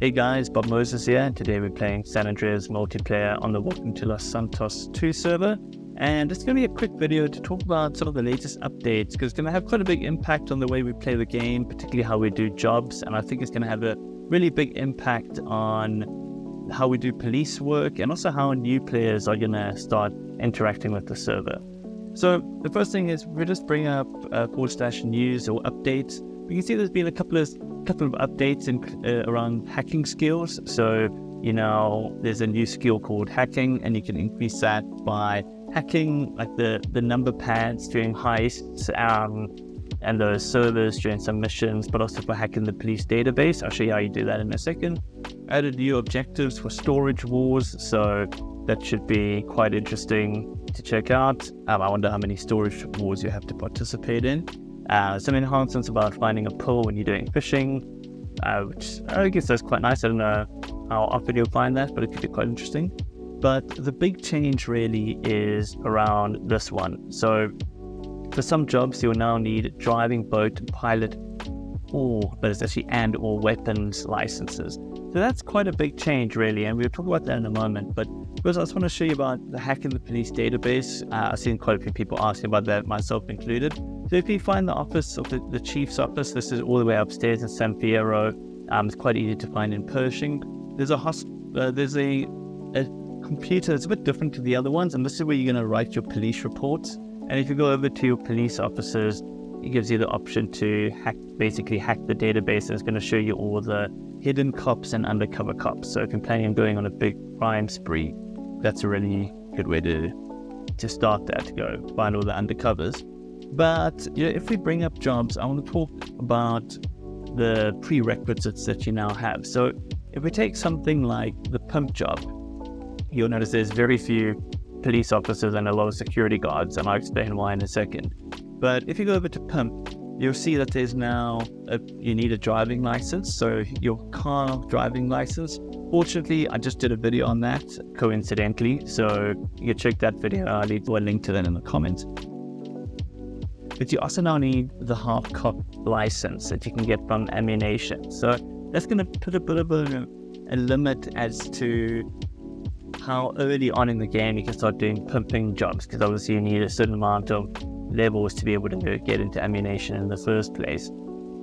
Hey guys, Bob Moses here. Today we're playing San Andreas multiplayer on the Welcome to Los Santos 2 server. And it's going to be a quick video to talk about some of the latest updates because it's going to have quite a big impact on the way we play the game, particularly how we do jobs. And I think it's going to have a really big impact on how we do police work and also how new players are going to start interacting with the server. So the first thing is we'll just bring up /news or updates. We can see there's been a couple of updates around hacking skills. So, there's a new skill called hacking, and you can increase that by hacking like the number pads during heists and the servers during some missions, but also for hacking the police database. I'll show you how you do that in a second. Added new objectives for storage wars, so that should be quite interesting to check out. I wonder how many storage wars you have to participate in. Some enhancements about finding a pull when you're doing fishing, which I guess that's quite nice. I don't know how often you'll find that, but it could be quite interesting. But the big change really is around this one. So for some jobs, you'll now need driving, boat, pilot, but it's actually or weapons licenses. So that's quite a big change really, and we'll talk about that in a moment. But first I just want to show you about the hacking the police database. I've seen quite a few people asking about that, myself included. So if you find the office of the chief's office, this is all the way upstairs in San Fierro. It's quite easy to find in Pershing. There's a computer that's a bit different to the other ones, and this is where you're going to write your police reports. And if you go over to your police officers, it gives you the option to basically hack the database, and it's going to show you all the hidden cops and undercover cops. So if you're planning on going on a big crime spree, that's a really good way to start that, to go find all the undercovers. But if we bring up jobs, I want to talk about the prerequisites that you now have. So if we take something like the pimp job, you'll notice there's very few police officers and a lot of security guards, and I'll explain why in a second. But if you go over to pimp, you'll see that there's now you need a driving license, so your car driving license. Fortunately, I just did a video on that coincidentally, so you can check that video. I'll leave a link to that in the comments. But you also now need the half-cop license that you can get from ammunition. So that's going to put a bit of a limit as to how early on in the game you can start doing pimping jobs, because obviously you need a certain amount of levels to be able to get into ammunition in the first place.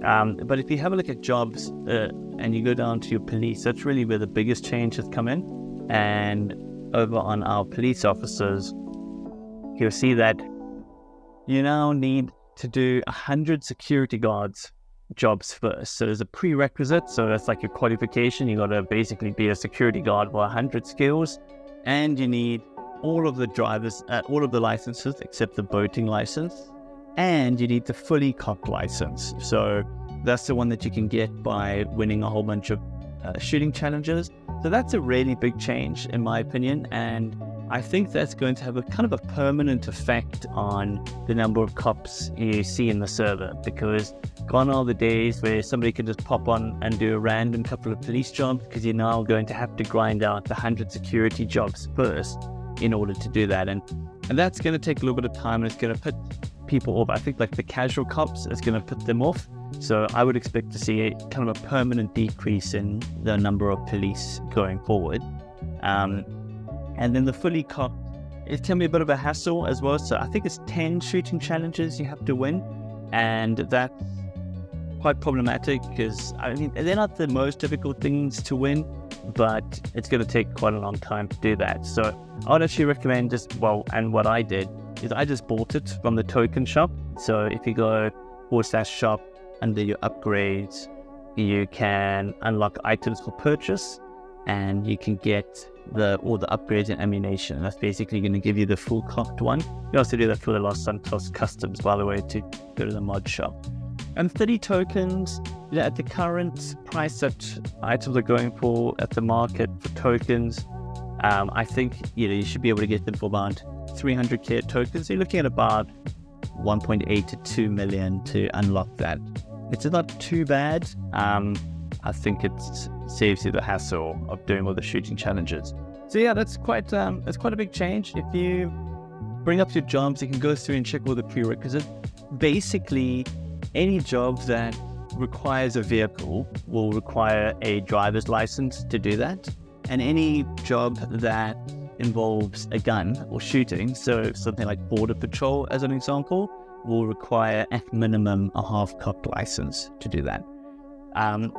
But if you have a look at jobs and you go down to your police, that's really where the biggest change has come in. And over on our police officers, you'll see that you now need to do 100 security guards jobs first. So there's a prerequisite, so that's like your qualification. You got to basically be a security guard for 100 skills, and you need all of the drivers, all of the licenses except the boating license, and you need the fully cocked license. So that's the one that you can get by winning a whole bunch of shooting challenges. So that's a really big change in my opinion, and I think that's going to have a kind of a permanent effect on the number of cops you see in the server, because gone are the days where somebody can just pop on and do a random couple of police jobs, because you're now going to have to grind out the 100 security jobs first in order to do that. And that's going to take a little bit of time, and it's going to put people off. I think like the casual cops is going to put them off. So I would expect to see a kind of a permanent decrease in the number of police going forward. And then the fully cocked, it can be a bit of a hassle as well. So I think it's 10 shooting challenges you have to win. And that's quite problematic because, they're not the most difficult things to win, but it's going to take quite a long time to do that. So I would actually recommend and what I did is I just bought it from the token shop. So if you go /shop under your upgrades, you can unlock items for purchase, and you can get all the upgrades and ammunition. That's basically going to give you the full cocked one. You also do that for the Los Santos customs, by the way, to go to the mod shop. And 30 tokens, at the current price that items are going for at the market for tokens, I think you should be able to get them for about 300k tokens. So you're looking at about 1.8 to 2 million to unlock that. It's not too bad. I think it saves you the hassle of doing all the shooting challenges. So yeah, that's quite a big change. If you bring up your jobs, you can go through and check all the prerequisites. Basically, any job that requires a vehicle will require a driver's license to do that. And any job that involves a gun or shooting, so something like border patrol as an example, will require at minimum a half-cop license to do that.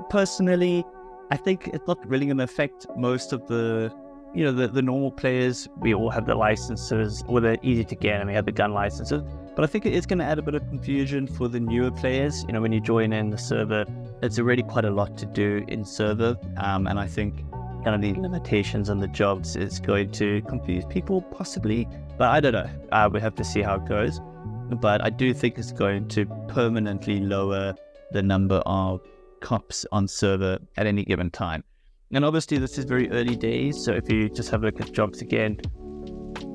Personally, I think it's not really going to affect most of the normal players. We all have the licenses, or they're easy to get, and we have the gun licenses. But I think it's going to add a bit of confusion for the newer players. When you join in the server, it's already quite a lot to do in server, and I think kind of the limitations on the jobs is going to confuse people, possibly. But I don't know. We have to see how it goes. But I do think it's going to permanently lower the number of cops on server at any given time. And obviously this is very early days, so if you just have a look at jobs again,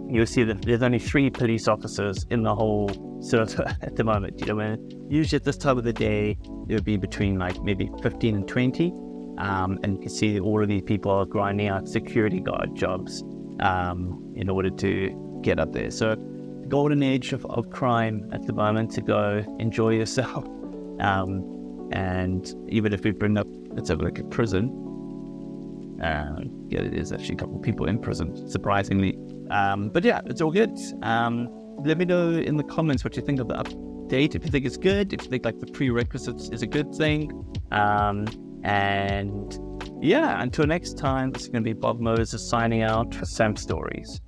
you'll see that there's only 3 police officers in the whole server at the moment. When usually at this time of the day, it would be between like maybe 15 and 20. And you can see all of these people are grinding out security guard jobs in order to get up there. So the golden age of crime at the moment, to go enjoy yourself. And even if we bring up, let's have a look at prison. There's actually a couple of people in prison, surprisingly. But yeah, it's all good. Let me know in the comments what you think of the update, if you think it's good, if you think like the prerequisites is a good thing. And yeah, until next time, this is going to be Bob Moses signing out for SAMP Stories.